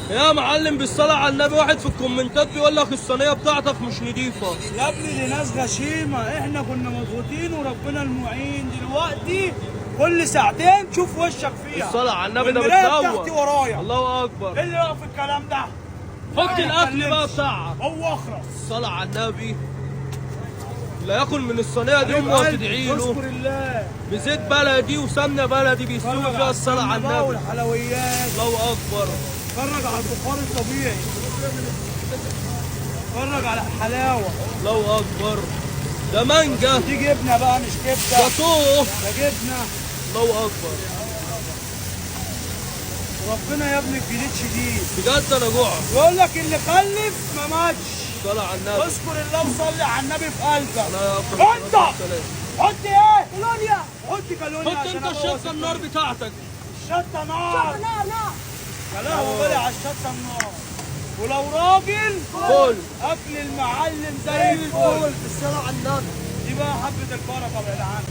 يا معلم بالصلاة على النبي، واحد في الكومنتات بيقول لك الصينية بتاعتك مش نضيفة. يا ابني دي ناس غشيمة، احنا كنا مضغوطين وربنا المعين. دلوقتي كل ساعتين تشوف وشك فيها. الصلاة على النبي ده والمراية بتدور. بتاعتي ورايا. الله أكبر. ايه اللي يقف الكلام ده؟ حط الأكل بقى بتاعك. هو اخرس. الصلاة على النبي. لا ياكل من الصينية دي أمه وتدعي له. اشكر الله. بزيت بلدي وسمنة بلدي بيستوي فيها الصلاة على النبي. والحلويات. الله أكبر. اتفرج على البخار الطبيعي. اتفرج على الحلاوة. الله أكبر. ده مانجا. دي جبنة بقى مش كبدة. جاتوه. ده جبنة. الله أكبر. ربنا يا ابني الجديد شديد. بجد أنا جوعت. يقول لك اللي خلف ما ماتش. صلاة على النبي. اذكر الله وصلي على النبي في قلبك. الله انت حط ايه؟ كالونيا. حط كالونيا. حط انت الشطة النار بتاعتك. الشطة نار. شطة نار نار. كلام غالي على الشطة النار. ولو راجل كل اكل المعلم زي الفل. الصلاة على النبي. دي بقى حبة البركة بعيد عنك.